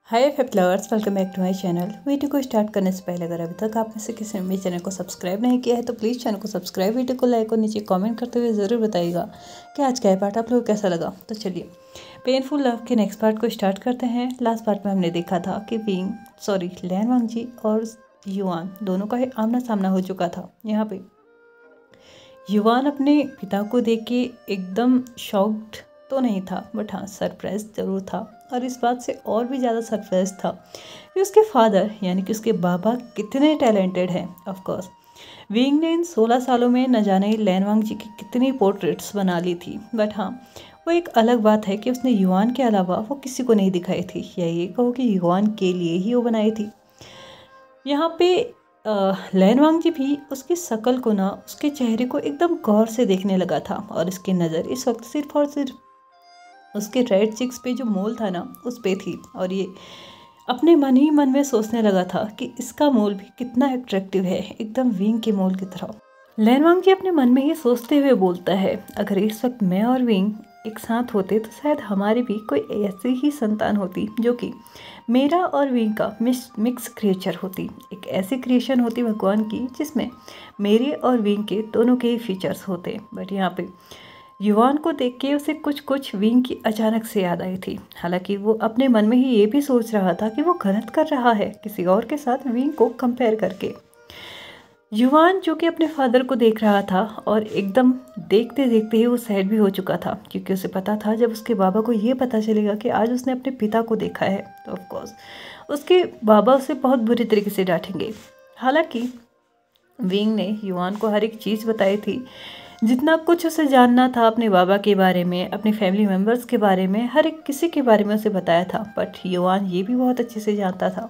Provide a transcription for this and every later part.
Hi flowers, welcome back to my channel. Video को start करने से पहले अगर अभी तक आपने से किसी ने मेरे चैनल को सब्सक्राइब नहीं किया है तो प्लीज़ चैनल को सब्सक्राइब, वीडियो को लाइक और नीचे कमेंट करते हुए ज़रूर बताइएगा कि आज का पार्ट आप लोगों को कैसा लगा। तो चलिए पेनफुल लव के नेक्स्ट पार्ट को स्टार्ट करते हैं। लास्ट पार्ट में हमने देखा था कि लैन वांगजी और युआन दोनों का आमना सामना हो चुका था। यहाँ पे युआन अपने पिता को देख के एकदम शॉक्ड तो नहीं था, बट हाँ सरप्राइज ज़रूर था। और इस बात से और भी ज़्यादा सरप्राइज था कि उसके फादर यानी कि उसके बाबा कितने टैलेंटेड हैं। ऑफ कोर्स विंग ने इन 16 सालों में न जाने लैन वांगजी की कितनी पोर्ट्रेट्स बना ली थी, बट हाँ वो एक अलग बात है कि उसने युआन के अलावा वो किसी को नहीं दिखाई थी, या ये कहो कि युआन के लिए ही वो बनाई थी। यहाँ पे लैन वांगजी भी उसकी शक्ल को ना, उसके चेहरे को एकदम गौर से देखने लगा था और इसकी नज़र इस वक्त सिर्फ और सिर्फ उसके रेड चिक्स पे जो मोल था ना उस पे थी। और ये अपने मन ही मन में सोचने लगा था कि इसका मोल भी कितना अट्रैक्टिव है, एकदम विंग के मोल की तरह। लैन वांगजी अपने मन में ही सोचते हुए बोलता है, अगर इस वक्त मैं और विंग एक साथ होते तो शायद हमारी भी कोई ऐसी ही संतान होती जो कि मेरा और विंग का मिक्स क्रिएचर होती। एक ऐसी क्रिएशन होती भगवान की जिसमें मेरे और विंग के दोनों के ही फीचर्स होते। बट यहाँ पे युआन को देख के उसे कुछ विंग की अचानक से याद आई थी। हालांकि वो अपने मन में ही ये भी सोच रहा था कि वो गलत कर रहा है किसी और के साथ विंग को कंपेयर करके। युआन जो कि अपने फादर को देख रहा था और एकदम देखते देखते ही वो सैड भी हो चुका था, क्योंकि उसे पता था जब उसके बाबा को ये पता चलेगा कि आज उसने अपने पिता को देखा है तो ऑफकोर्स उसके बाबा उसे बहुत बुरी तरीके से डांटेंगे। हालांकि विंग ने युआन को हर एक चीज़ बताई थी, जितना कुछ उसे जानना था अपने बाबा के बारे में, अपने फैमिली मेम्बर्स के बारे में, हर एक किसी के बारे में उसे बताया था। बट युआन ये भी बहुत अच्छे से जानता था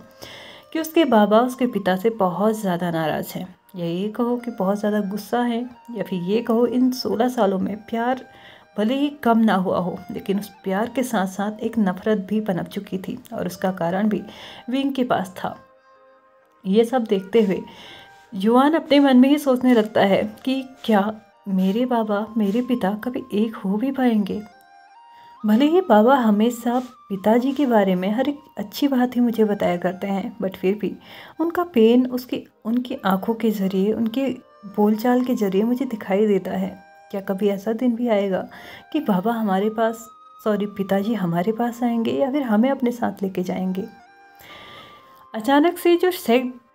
कि उसके बाबा उसके पिता से बहुत ज़्यादा नाराज़ हैं, या ये कहो कि बहुत ज़्यादा गुस्सा है, या फिर ये कहो इन 16 सालों में प्यार भले ही कम ना हुआ हो लेकिन उस प्यार के साथ साथ एक नफरत भी पनप चुकी थी और उसका कारण भी विंग के पास था। ये सब देखते हुए युआन अपने मन में ही सोचने लगता है कि क्या मेरे बाबा मेरे पिता कभी एक हो भी पाएंगे। भले ही बाबा हमेशा पिताजी के बारे में हर एक अच्छी बात ही मुझे बताया करते हैं, बट फिर भी उनका पेन उनकी आंखों के ज़रिए, उनके बोलचाल के ज़रिए मुझे दिखाई देता है। क्या कभी ऐसा दिन भी आएगा कि पिताजी हमारे पास आएंगे या फिर हमें अपने साथ लेके जाएंगे। अचानक से जो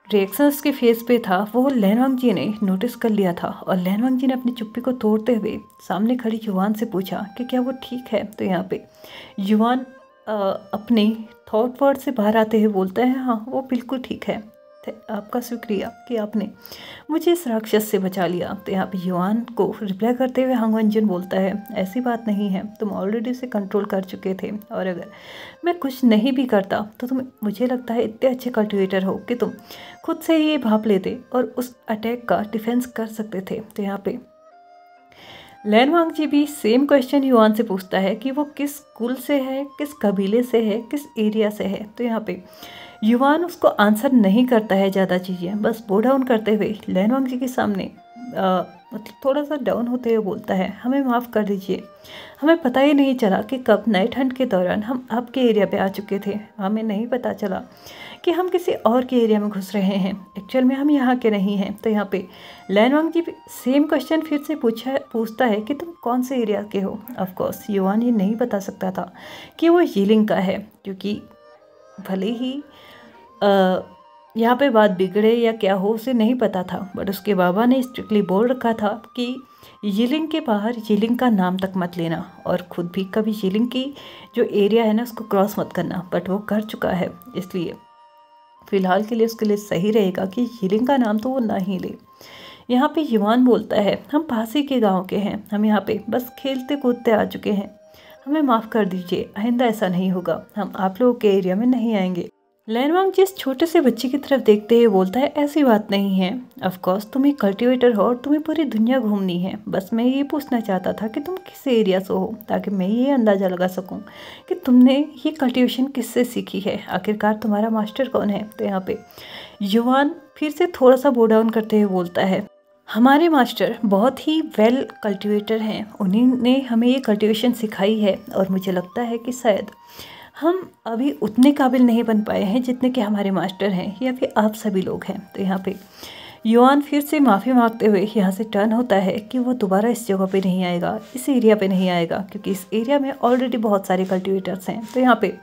रिएक्शन उसके फेस पे था वो लैन वांगजी ने नोटिस कर लिया था, और लैन वांगजी ने अपनी चुप्पी को तोड़ते हुए सामने खड़ी युआन से पूछा कि क्या वो ठीक है। तो यहाँ पे युआन अपने थॉट वर्ड से बाहर आते हुए बोलता है, हाँ वो बिल्कुल ठीक है, आपका शुक्रिया कि आपने मुझे इस राक्षस से बचा लिया। तो यहाँ पे युआन को रिप्लाई करते हुए हांग वंजन बोलता है, ऐसी बात नहीं है, तुम ऑलरेडी उसे कंट्रोल कर चुके थे, और अगर मैं कुछ नहीं भी करता तो तुम, मुझे लगता है इतने अच्छे कल्टिवेटर हो कि तुम खुद से ही ये भाप लेते और उस अटैक का डिफेंस कर सकते थे। तो यहाँ पे लैन वांगजी भी सेम क्वेश्चन युआन से पूछता है कि वो किस कुल से है, किस कबीले से है, किस एरिया से है। तो यहाँ पे युआन उसको आंसर नहीं करता है ज़्यादा चीज़ें, बस बो डाउन करते हुए लैन वांगजी के सामने मतलब थोड़ा सा डाउन होते हुए बोलता है, हमें माफ़ कर दीजिए, हमें पता ही नहीं चला कि कब नाइट हंट के दौरान हम आपके एरिया पे आ चुके थे, हमें नहीं पता चला कि हम किसी और के एरिया में घुस रहे हैं, एक्चुअल में हम यहाँ के नहीं हैं। तो यहाँ पे लैन वांगजी सेम क्वेश्चन फिर से पूछता है कि तुम कौन से एरिया के हो। ऑफकोर्स युआन ये नहीं बता सकता था कि वो यीलिंग का है, क्योंकि भले ही यहाँ पे बात बिगड़े या क्या हो उसे नहीं पता था, बट उसके बाबा ने स्ट्रिक्टली बोल रखा था कि यीलिंग के बाहर यीलिंग का नाम तक मत लेना, और ख़ुद भी कभी यीलिंग की जो एरिया है ना उसको क्रॉस मत करना। बट वो कर चुका है, इसलिए फ़िलहाल के लिए उसके लिए सही रहेगा कि यीलिंग का नाम तो वो ना ही ले। यहाँ पे युआन बोलता है, हम पास ही के गाँव के हैं, हम यहाँ पे बस खेलते कूदते आ चुके हैं, हमें माफ़ कर दीजिए, आइंदा ऐसा नहीं होगा, हम आप लोगों के एरिया में नहीं आएंगे। लैन वांगजी इस छोटे से बच्चे की तरफ देखते हुए बोलता है, ऐसी बात नहीं है, ऑफकोर्स तुम एक कल्टिवेटर हो और तुम्हें पूरी दुनिया घूमनी है, बस मैं ये पूछना चाहता था कि तुम किस एरिया से हो, ताकि मैं ये अंदाज़ा लगा सकूं कि तुमने ये कल्टिवेशन किससे सीखी है, आखिरकार तुम्हारा मास्टर कौन है। तो यहाँ पे युआन फिर से थोड़ा सा बो डाउन करते हुए बोलता है, हमारे मास्टर बहुत ही वेल कल्टिवेटर हैं, उन्हीं ने हमें ये कल्टिवेशन सिखाई है, और मुझे लगता है कि शायद हम अभी उतने काबिल नहीं बन पाए हैं जितने कि हमारे मास्टर हैं या फिर आप सभी लोग हैं। तो यहाँ पे युआन फिर से माफ़ी मांगते हुए यहाँ से टर्न होता है कि वो दोबारा इस जगह पे नहीं आएगा, इस एरिया पे नहीं आएगा, क्योंकि इस एरिया में ऑलरेडी बहुत सारे कल्टिवेटर्स हैं। तो यहाँ पे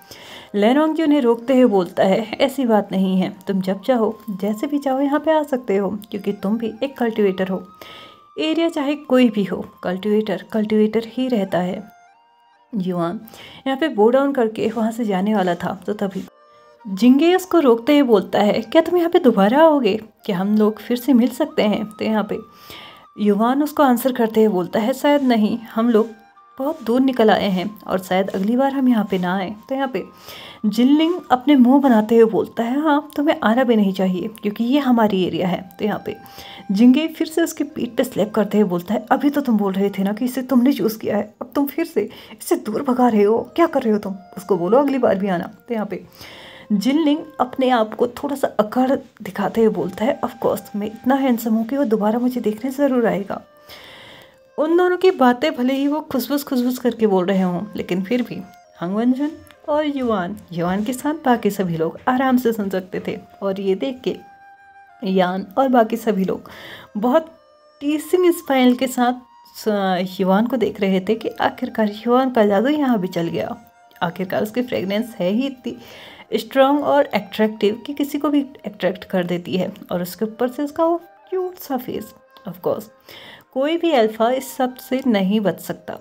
लैन वांगजी उन्हें रोकते हुए बोलता है, ऐसी बात नहीं है, तुम जब चाहो जैसे भी चाहो यहाँ पे आ सकते हो, क्योंकि तुम भी एक कल्टिवेटर हो। एरिया चाहे कोई भी हो, कल्टिवेटर ही रहता है। युआन यहाँ पे बो डाउन करके वहाँ से जाने वाला था, तो तभी जिंगे उसको रोकते हुए बोलता है, क्या तुम यहाँ पे दोबारा आओगे? क्या हम लोग फिर से मिल सकते हैं? तो यहाँ पे युआन उसको आंसर करते हुए बोलता है, शायद नहीं, हम लोग बहुत दूर निकल आए हैं और शायद अगली बार हम यहाँ पे ना आए। तो यहाँ पे जिनलिंग अपने मुंह बनाते हुए बोलता है, हाँ तुम्हें आना भी नहीं चाहिए क्योंकि ये हमारी एरिया है। तो यहाँ पे जिंगे फिर से उसकी पीठ पे स्लैप करते हुए बोलता है, अभी तो तुम बोल रहे थे ना कि इसे तुमने चूज़ किया है, अब तुम फिर से इससे दूर भगा रहे हो, क्या कर रहे हो तुम? उसको बोलो अगली बार भी आना। तो यहाँ पे जिनलिंग अपने आप को थोड़ा सा अकड़ दिखाते हुए बोलता है, ऑफ कोर्स मैं इतना हैंडसम हूँ कि वो दोबारा मुझे देखने ज़रूर आएगा। उन दोनों की बातें भले ही वो खुसबुस करके बोल रहे हों, लेकिन फिर भी हंग वनजुन और युआन के साथ बाकी सभी लोग आराम से सुन सकते थे। और ये देख के यान और बाकी सभी लोग बहुत टीसिंग स्माइल के साथ युआन को देख रहे थे कि आखिरकार युआन का जादू यहाँ भी चल गया। आखिरकार उसकी फ्रेगनेंस है ही इतनी स्ट्रॉन्ग और एट्रैक्टिव कि किसी को भी अट्रैक्ट कर देती है, और उसके ऊपर से उसका वो क्यूट सा फेस। ऑफ कोर्स कोई भी अल्फ़ा इस सब से नहीं बच सकता,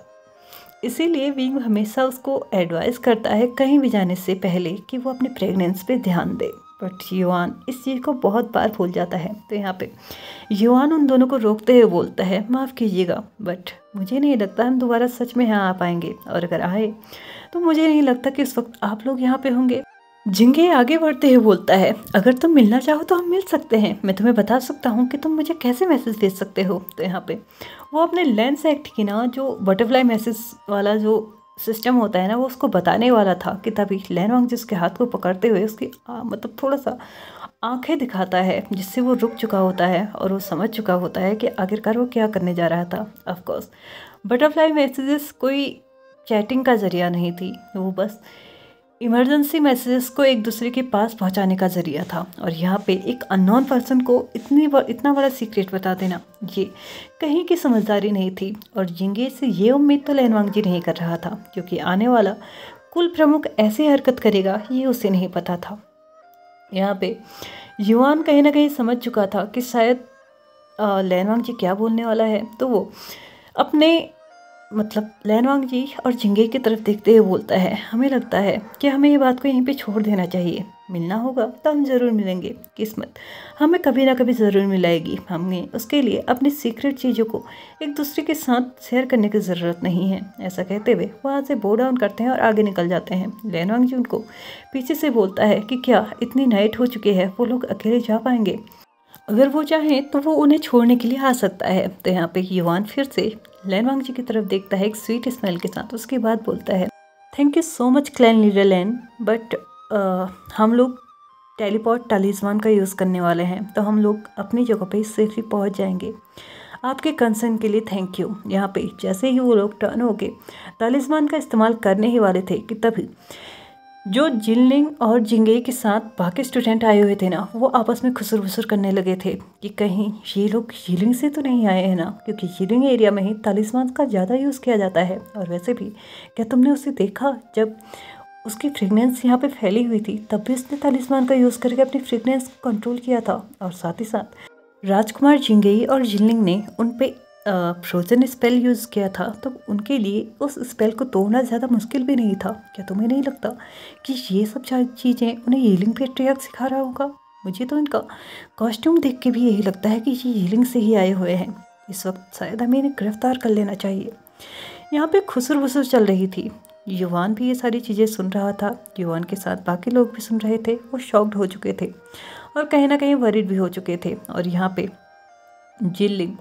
इसीलिए विंग हमेशा उसको एडवाइस करता है कहीं भी जाने से पहले कि वो अपने प्रेगनेंस पे ध्यान दे। बट युआन इस चीज़ को बहुत बार भूल जाता है। तो यहाँ पे युआन उन दोनों को रोकते हुए बोलता है, माफ़ कीजिएगा बट मुझे नहीं लगता हम दोबारा सच में यहाँ आ पाएंगे, और अगर आए तो मुझे नहीं लगता कि उस वक्त आप लोग यहाँ पे होंगे। जिंगे आगे बढ़ते हुए बोलता है, अगर तुम मिलना चाहो तो हम मिल सकते हैं, मैं तुम्हें बता सकता हूँ कि तुम मुझे कैसे मैसेज भेज सकते हो। तो यहाँ पे वो अपने लेंस एक्ट की ना जो बटरफ्लाई मैसेज वाला जो सिस्टम होता है ना, वो उसको बताने वाला था कि तभी लैन वांगजी उसके हाथ को पकड़ते हुए उसकी मतलब थोड़ा सा आंखें दिखाता है, जिससे वो रुक चुका होता है और वो समझ चुका होता है कि आखिरकार वो क्या करने जा रहा था। ऑफकोर्स बटरफ्लाई मैसेजेस कोई चैटिंग का ज़रिया नहीं थी, वो बस इमरजेंसी मैसेजेस को एक दूसरे के पास पहुंचाने का ज़रिया था। और यहाँ पे एक अननोन पर्सन को इतना बड़ा सीक्रेट बता देना, ये कहीं की समझदारी नहीं थी। और जिंगे से ये उम्मीद तो लैन वांगजी नहीं कर रहा था, क्योंकि आने वाला कुल प्रमुख ऐसी हरकत करेगा ये उसे नहीं पता था। यहाँ पे युआन कहीं ना कहीं समझ चुका था कि शायद लैन वांगजी क्या बोलने वाला है, तो वो अपने मतलब लैन वांगजी और जिंगे की तरफ देखते हुए बोलता है, हमें लगता है कि हमें ये बात को यहीं पे छोड़ देना चाहिए, मिलना होगा तो हम ज़रूर मिलेंगे, किस्मत हमें कभी ना कभी ज़रूर मिलाएगी, हमें उसके लिए अपनी सीक्रेट चीज़ों को एक दूसरे के साथ शेयर करने की ज़रूरत नहीं है। ऐसा कहते हुए वहाँ से बो डाउन करते हैं और आगे निकल जाते हैं। लैन वांगजी उनको पीछे से बोलता है कि क्या इतनी नाइट हो चुकी है, वो लोग अकेले जा पाएंगे? अगर वो चाहें तो वो उन्हें छोड़ने के लिए आ सकता है। तो यहाँ पे युआन फिर से लैन वांगजी की तरफ देखता है एक स्वीट स्मेल के साथ, उसके बाद बोलता है, thank you so much clan leader लैन, बट हम लोग टेलीपोर्ट टालिस्मान का यूज़ करने वाले हैं, तो हम लोग अपनी जगह पे सेफली पहुंच जाएंगे। आपके कंसर्न के लिए थैंक यू। यहाँ पे जैसे ही वो लोग टर्न होके टालिस्मान का इस्तेमाल करने ही वाले थे कि तभी जो जिनलिंग और जिंगे के साथ बाकी स्टूडेंट आए हुए थे ना, वो आपस में खुसर फुसर करने लगे थे कि कहीं ये लोग हीलिंग से तो नहीं आए हैं ना, क्योंकि हीलिंग एरिया में ही तालिस्मान का ज़्यादा यूज़ किया जाता है। और वैसे भी क्या तुमने उसे देखा, जब उसकी फ्रेगनेंस यहाँ पे फैली हुई थी तब भी उसने तालिस्मान का यूज़ करके अपनी फ्रेगनेंस को कंट्रोल किया था। और साथ ही साथ राजकुमार जिंगेई और जिनलिंग ने उन पे फ्रोजन स्पेल यूज़ किया था, तो उनके लिए उस स्पेल को तोड़ना ज़्यादा मुश्किल भी नहीं था। क्या तुम्हें नहीं लगता कि ये सब चीज़ें उन्हें हीलिंग पेट्रियार्क सिखा रहा होगा? मुझे तो इनका कॉस्ट्यूम देख के भी यही लगता है कि ये हीलिंग से ही आए हुए हैं। इस वक्त शायद हमें इन्हें गिरफ्तार कर लेना चाहिए। यहाँ पे खुसर बुसर चल रही थी। युआन भी ये सारी चीज़ें सुन रहा था, युआन के साथ बाकी लोग भी सुन रहे थे। वो शॉक्ड हो चुके थे और कहीं ना कहीं वरीड भी हो चुके थे। और यहाँ पे जिनलिंग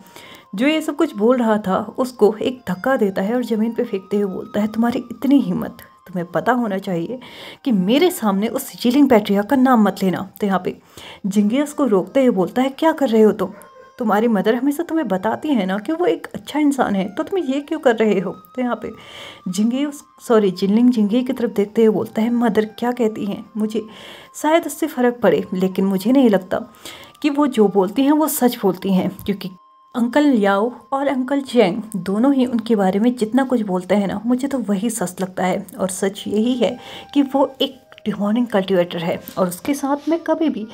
जो ये सब कुछ बोल रहा था उसको एक धक्का देता है और ज़मीन पे फेंकते हुए बोलता है, तुम्हारी इतनी हिम्मत, तुम्हें पता होना चाहिए कि मेरे सामने उस हीलिंग पैट्रियार्क का नाम मत लेना। तो यहाँ पे जिंगे उसको रोकते हुए बोलता है, क्या कर रहे हो तुम? तुम्हारी मदर हमेशा तुम्हें बताती है ना कि वो एक अच्छा इंसान है, तो तुम ये क्यों कर रहे हो? तो यहाँ पे जिनलिंग जिंगे की तरफ देखते हुए बोलता है, मदर क्या कहती हैं, मुझे शायद उससे फ़र्क पड़े, लेकिन मुझे नहीं लगता कि वो जो बोलती हैं वो सच बोलती हैं, क्योंकि अंकल याओ और अंकल चैंग दोनों ही उनके बारे में जितना कुछ बोलते हैं ना, मुझे तो वही सच लगता है। और सच यही है कि वो एक डिमोनिक कल्टिवेटर है और उसके साथ मैं कभी भी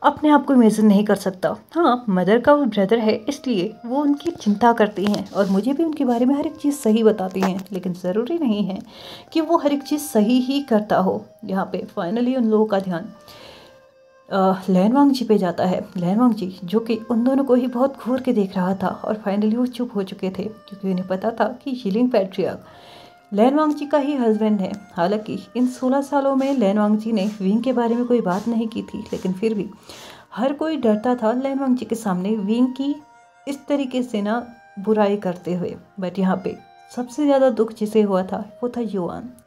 अपने आप को इमेजिन नहीं कर सकता। हाँ, मदर का वो ब्रदर है, इसलिए वो उनकी चिंता करती हैं और मुझे भी उनके बारे में हर एक चीज़ सही बताती हैं, लेकिन ज़रूरी नहीं है कि वो हर एक चीज़ सही ही करता हो। यहाँ पे फाइनली उन लोगों का ध्यान लैनवांग जी पे जाता है। लैनवांग जी जो कि उन दोनों को ही बहुत घूर के देख रहा था और फाइनली वो चुप हो चुके थे, क्योंकि उन्हें पता था कि यिलिंग पैट्रियार्क लैनवांग जी का ही हस्बैंड है। हालांकि इन 16 सालों में लैनवांग जी ने विंग के बारे में कोई बात नहीं की थी, लेकिन फिर भी हर कोई डरता था लैनवांग जी के सामने विंग की इस तरीके से ना बुराई करते हुए। बट यहाँ पे सबसे ज़्यादा दुख जिसे हुआ था वो था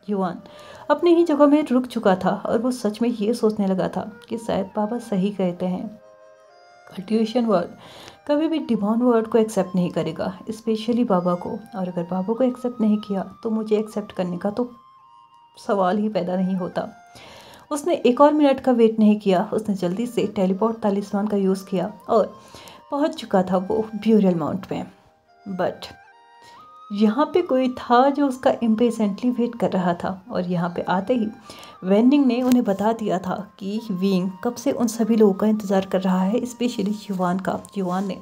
युआन अपनी ही जगह में रुक चुका था और वो सच में ये सोचने लगा था कि शायद पापा सही कहते हैं, कल्टिवेशन वर्ड कभी भी डिमॉन वर्ड को एक्सेप्ट नहीं करेगा, स्पेशली बाबा को। और अगर बाबा को एक्सेप्ट नहीं किया तो मुझे एक्सेप्ट करने का तो सवाल ही पैदा नहीं होता। उसने एक और मिनट का वेट नहीं किया, उसने जल्दी से टेलीपोर्ट तालिस्मान का यूज़ किया और पहुंच चुका था वो ब्यूरियल माउंट में। बट यहाँ पे कोई था जो उसका इम्पेशेंटली वेट कर रहा था, और यहाँ पे आते ही वेंडिंग ने उन्हें बता दिया था कि विंग कब से उन सभी लोगों का इंतज़ार कर रहा है, स्पेशली युआन का। युआन ने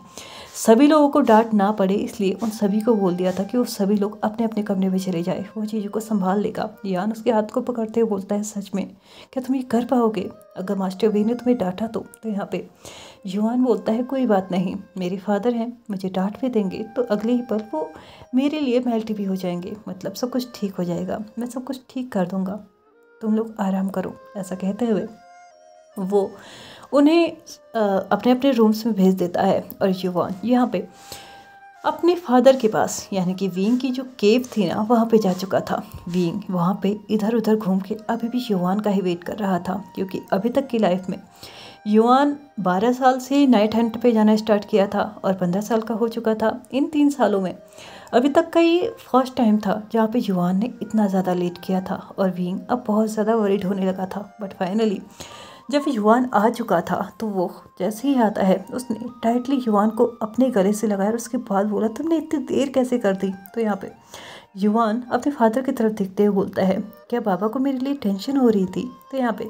सभी लोगों को डांट ना पड़े इसलिए उन सभी को बोल दिया था कि वो सभी लोग अपने अपने कमरे में चले जाए, वो चीज़ों को संभाल लेगा। युआन उसके हाथ को पकड़ते हुए बोलता है, सच में क्या तुम ये कर पाओगे अगर मास्टर वी ने तुम्हें डांटा तो? यहाँ पे युआन बोलता है, कोई बात नहीं, मेरे फादर हैं, मुझे डांट भी देंगे तो अगले ही पल वो मेरे लिए मेल्ट भी हो जाएंगे, मतलब सब कुछ ठीक हो जाएगा, मैं सब कुछ ठीक कर दूंगा, तुम लोग आराम करो। ऐसा कहते हुए वो उन्हें अपने अपने रूम्स में भेज देता है। और युआन यहाँ पे अपने फादर के पास यानी कि विंग की जो केव थी ना वहाँ पे जा चुका था। विंग वहाँ पे इधर उधर घूम के अभी भी युआन का ही वेट कर रहा था, क्योंकि अभी तक की लाइफ में युआन 12 साल से नाइट हंट पे जाना स्टार्ट किया था और 15 साल का हो चुका था। इन 3 सालों में अभी तक का ये फर्स्ट टाइम था जहाँ पे युआन ने इतना ज़्यादा लेट किया था और विंग अब बहुत ज़्यादा वरीड होने लगा था। बट फाइनली जब युआन आ चुका था तो वो जैसे ही आता है उसने टाइटली युआन को अपने गले से लगाया और उसके बाद बोला, तुमने इतनी देर कैसे कर दी? तो यहाँ पे युआन अपने फादर की तरफ देखते हुए बोलता है, क्या बाबा को मेरे लिए टेंशन हो रही थी? तो यहाँ पे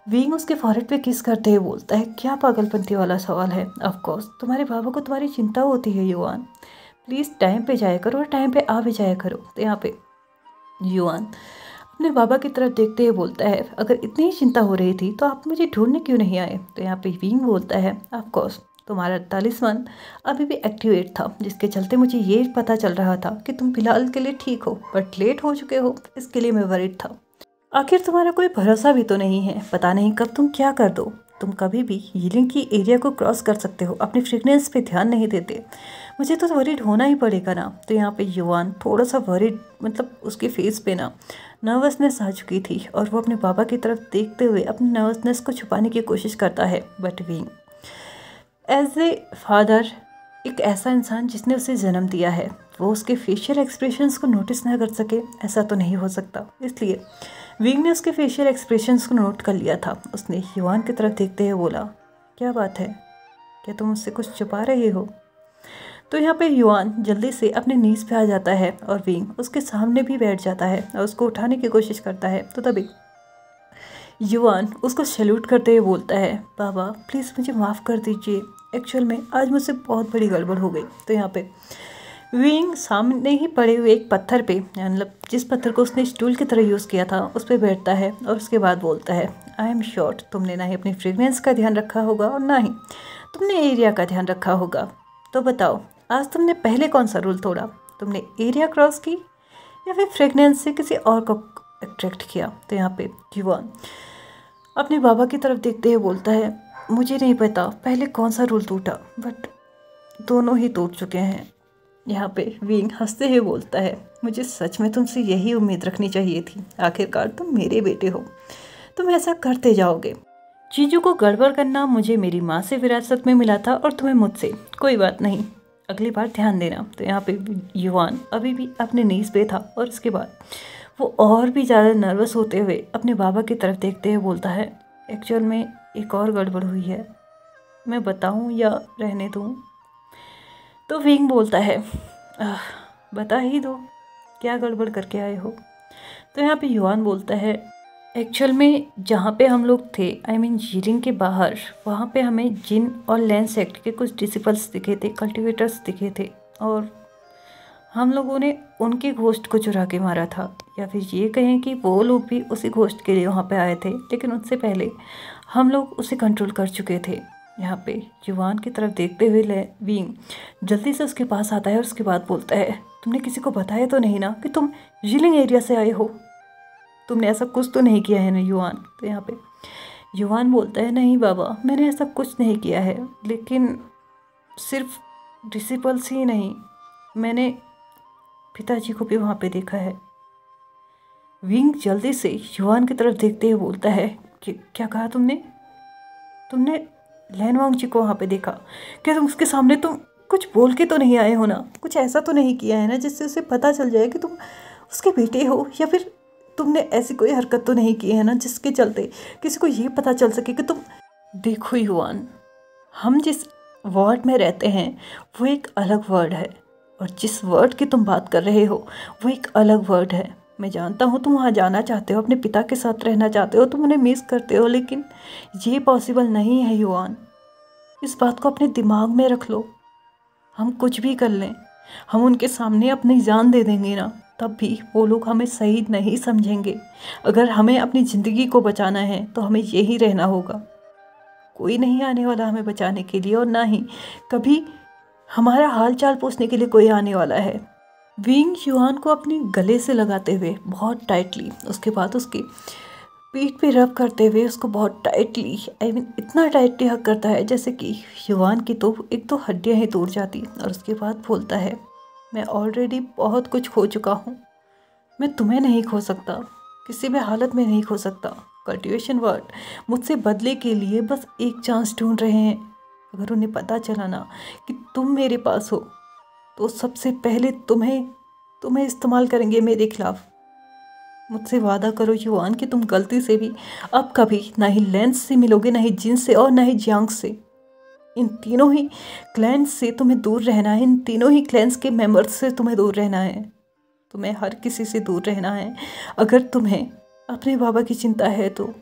विंग उसके फॉरहेड पे किस करते हुए बोलता है, क्या पागलपंती वाला सवाल है, ऑफ कोर्स तुम्हारे बाबा को तुम्हारी चिंता होती है युआन, प्लीज़ टाइम पे जाया करो और टाइम पे आ भी जाया करो। तो यहाँ पे युआन अपने बाबा की तरफ देखते हुए बोलता है, अगर इतनी ही चिंता हो रही थी तो आप मुझे ढूंढने क्यों नहीं आए? तो यहाँ पे विंग बोलता है, ऑफ कोर्स तुम्हारा तालिस्मान अभी भी एक्टिवेट था, जिसके चलते मुझे ये पता चल रहा था कि तुम फिलहाल के लिए ठीक हो, बट लेट हो चुके हो, इसके लिए मैं वरीड था। आखिर तुम्हारा कोई भरोसा भी तो नहीं है, पता नहीं कब तुम क्या कर दो। तुम कभी भी यिलिंग की एरिया को क्रॉस कर सकते हो, अपनी फ्रिक्वेंस पे ध्यान नहीं देते, मुझे तो वरीड होना ही पड़ेगा ना। तो यहाँ पे युआन थोड़ा सा वरीड, मतलब उसके फेस पे ना नर्वसनेस आ चुकी थी और वो अपने बाबा की तरफ देखते हुए अपनी नर्वसनेस को छुपाने की कोशिश करता है। But being as a father, एक ऐसा इंसान जिसने उसे जन्म दिया है, वो उसके फेशियल एक्सप्रेशंस को नोटिस ना कर सके, ऐसा तो नहीं हो सकता। इसलिए विंग ने उसके फेशियल एक्सप्रेशंस को नोट कर लिया था। उसने युआन की तरफ देखते हुए बोला, क्या बात है, क्या तुम मुझसे कुछ छुपा रहे हो? तो यहाँ पे युआन जल्दी से अपने नीज पे आ जाता है और विंग उसके सामने भी बैठ जाता है और उसको उठाने की कोशिश करता है। तो तभी युआन उसको सैल्यूट करते हुए बोलता है, बाबा प्लीज़ मुझे माफ़ कर दीजिए, एक्चुअल में आज मुझसे बहुत बड़ी गड़बड़ हो गई। तो यहाँ पे विंग सामने ही पड़े हुए एक पत्थर पे, मतलब जिस पत्थर को उसने स्टूल की तरह यूज़ किया था, उस पर बैठता है और उसके बाद बोलता है, आई एम श्योर तुमने ना ही अपनी फ्रेगनेंस का ध्यान रखा होगा और ना ही तुमने एरिया का ध्यान रखा होगा। तो बताओ आज तुमने पहले कौन सा रूल तोड़ा? तुमने एरिया क्रॉस की या फिर फ्रेगनेंस से किसी और को अट्रैक्ट किया? तो यहाँ पे युआन अपने बाबा की तरफ देखते हुए बोलता है, मुझे नहीं पता पहले कौन सा रूल टूटा, बट दोनों ही टूट चुके हैं। यहाँ पे विंग हंसते हुए बोलता है, मुझे सच में तुमसे यही उम्मीद रखनी चाहिए थी, आखिरकार तुम मेरे बेटे हो, तुम ऐसा करते जाओगे। चीज़ों को गड़बड़ करना मुझे मेरी माँ से विरासत में मिला था और तुम्हें मुझसे। कोई बात नहीं, अगली बार ध्यान देना। तो यहाँ पे युवान अभी भी अपने नीज पे था और उसके बाद वो और भी ज़्यादा नर्वस होते हुए अपने बाबा की तरफ देखते हुए बोलता है, एक्चुअल में एक और गड़बड़ हुई है, मैं बताऊँ या रहने दूँ? तो विंग बोलता है, बता ही दो, क्या गड़बड़ करके आए हो? तो यहाँ पे युवान बोलता है, एक्चुअल में जहाँ पे हम लोग थे, आई मीन जीरिंग के बाहर, वहाँ पे हमें जिन और लैंड सेक्ट के कुछ डिसिपल्स दिखे थे, कल्टिवेटर्स दिखे थे, और हम लोगों ने उनकी घोस्ट को चुरा के मारा था, या फिर ये कहें कि वो लोग भी उसी घोस्ट के लिए वहाँ पे आए थे, लेकिन उससे पहले हम लोग उसे कंट्रोल कर चुके थे। यहाँ पे युवान की तरफ देखते हुए विंग जल्दी से उसके पास आता है और उसके बाद बोलता है, तुमने किसी को बताया तो नहीं ना कि तुम जिलिंग एरिया से आए हो? तुमने ऐसा कुछ तो नहीं किया है ना युवान? तो यहाँ पे युवान बोलता है, नहीं बाबा, मैंने ऐसा कुछ नहीं किया है, लेकिन सिर्फ डिसिपल्स ही नहीं, मैंने पिताजी को भी वहाँ पे देखा है। विंग जल्दी से युवान की तरफ देखते हुए बोलता है कि क्या कहा तुमने? तुमने लैनवांग जी को वहाँ पे देखा? क्या तुम उसके सामने तुम कुछ बोल के तो नहीं आए हो ना? कुछ ऐसा तो नहीं किया है ना जिससे उसे पता चल जाए कि तुम उसके बेटे हो? या फिर तुमने ऐसी कोई हरकत तो नहीं की है ना जिसके चलते किसी को ये पता चल सके कि तुम... देखो युवान, हम जिस वर्ड में रहते हैं वो एक अलग वर्ड है, और जिस वर्ड की तुम बात कर रहे हो वो एक अलग वर्ड है। मैं जानता हूँ तुम वहाँ जाना चाहते हो, अपने पिता के साथ रहना चाहते हो, तुम उन्हें मिस करते हो, लेकिन ये पॉसिबल नहीं है युवान। इस बात को अपने दिमाग में रख लो। हम कुछ भी कर लें, हम उनके सामने अपनी जान दे देंगे ना, तब भी वो लोग हमें सही नहीं समझेंगे। अगर हमें अपनी ज़िंदगी को बचाना है तो हमें यही रहना होगा। कोई नहीं आने वाला हमें बचाने के लिए, और ना ही कभी हमारा हाल चाल पूछने के लिए कोई आने वाला है। विंग युआन को अपने गले से लगाते हुए बहुत टाइटली, उसके बाद उसकी पीठ पे रब करते हुए उसको बहुत टाइटली, आई मीन इतना टाइटली हक करता है जैसे कि युआन की तो एक दो हड्डियां ही टूट जाती। और उसके बाद बोलता है, मैं ऑलरेडी बहुत कुछ खो चुका हूँ, मैं तुम्हें नहीं खो सकता, किसी भी हालत में नहीं खो सकता। कल्टिवेशन वर्ड मुझसे बदले के लिए बस एक चांस ढूंढ रहे हैं। अगर उन्हें पता चला ना कि तुम मेरे पास हो तो सबसे पहले तुम्हें इस्तेमाल करेंगे मेरे खिलाफ। मुझसे वादा करो युआन कि तुम गलती से भी अब कभी ना ही लेंस से मिलोगे, ना ही जिन से, और ना ही जियांग से। इन तीनों ही क्लैंस से तुम्हें दूर रहना है, इन तीनों ही क्लैंस के मेंबर्स से तुम्हें दूर रहना है, तुम्हें हर किसी से दूर रहना है अगर तुम्हें अपने बाबा की चिंता है तो।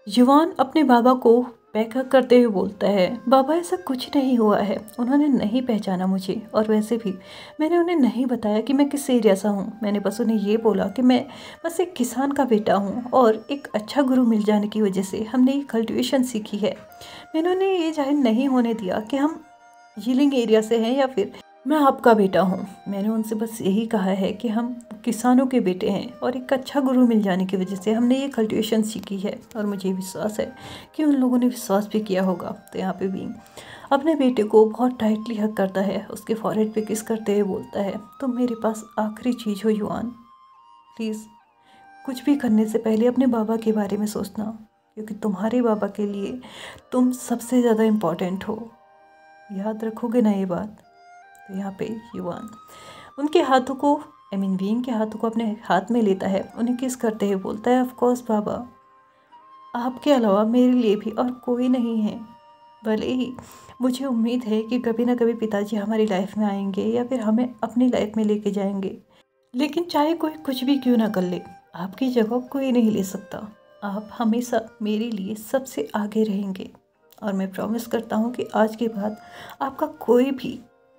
युआन अपने बाबा को बैकअप करते हुए बोलता है, बाबा ऐसा कुछ नहीं हुआ है, उन्होंने नहीं पहचाना मुझे, और वैसे भी मैंने उन्हें नहीं बताया कि मैं किस एरिया से हूँ। मैंने बस उन्हें ये बोला कि मैं बस एक किसान का बेटा हूँ, और एक अच्छा गुरु मिल जाने की वजह से हमने ये कल्टिवेशन सीखी है। मैंने उन्हें ये जाहिर नहीं होने दिया कि हम यीलिंग एरिया से हैं या फिर मैं आपका बेटा हूँ। मैंने उनसे बस यही कहा है कि हम किसानों के बेटे हैं, और एक अच्छा गुरु मिल जाने की वजह से हमने ये कल्टिवेशन सीखी है, और मुझे विश्वास है कि उन लोगों ने विश्वास भी किया होगा। तो यहाँ पे भी अपने बेटे को बहुत टाइटली हक करता है, उसके फॉरहेड पे किस करते हुए बोलता है, तुम मेरे पास आखिरी चीज़ हो युआन, प्लीज़ कुछ भी करने से पहले अपने बाबा के बारे में सोचना, क्योंकि तुम्हारे बाबा के लिए तुम सबसे ज़्यादा इम्पॉर्टेंट हो। याद रखोगे ना ये बात? तो यहाँ पे युआन उनके हाथों को, आई मीन विंग के हाथों को अपने हाथ में लेता है, उन्हें किस करते हुए बोलता है, ऑफ कोर्स बाबा, आपके अलावा मेरे लिए भी और कोई नहीं है। भले ही मुझे उम्मीद है कि कभी ना कभी पिताजी हमारी लाइफ में आएंगे या फिर हमें अपनी लाइफ में लेके जाएंगे, लेकिन चाहे कोई कुछ भी क्यों ना कर ले, आपकी जगह कोई नहीं ले सकता। आप हमेशा मेरे लिए सबसे आगे रहेंगे, और मैं प्रॉमिस करता हूँ कि आज के बाद आपका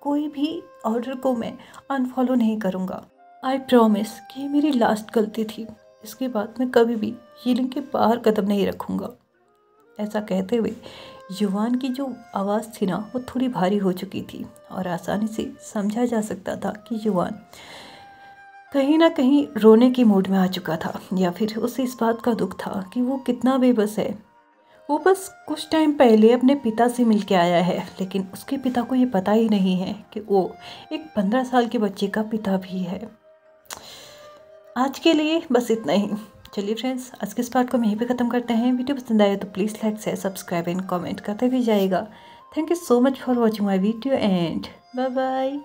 कोई भी ऑर्डर को मैं अनफॉलो नहीं करूँगा। आई प्रॉमिस कि ये मेरी लास्ट गलती थी, इसके बाद मैं कभी भी यीलिंग के बाहर कदम नहीं रखूँगा। ऐसा कहते हुए युआन की जो आवाज़ थी ना वो थोड़ी भारी हो चुकी थी, और आसानी से समझा जा सकता था कि युआन कहीं ना कहीं रोने की मूड में आ चुका था, या फिर उसे इस बात का दुख था कि वो कितना बेबस है। वो बस कुछ टाइम पहले अपने पिता से मिलके आया है, लेकिन उसके पिता को ये पता ही नहीं है कि वो एक 15 साल के बच्चे का पिता भी है। आज के लिए बस इतना ही। चलिए फ्रेंड्स, आज के इस पार्ट को हम यहीं पे ख़त्म करते हैं। वीडियो पसंद आए तो please like share subscribe and comment करते भी जाइएगा। Thank you so much for watching my video and bye bye.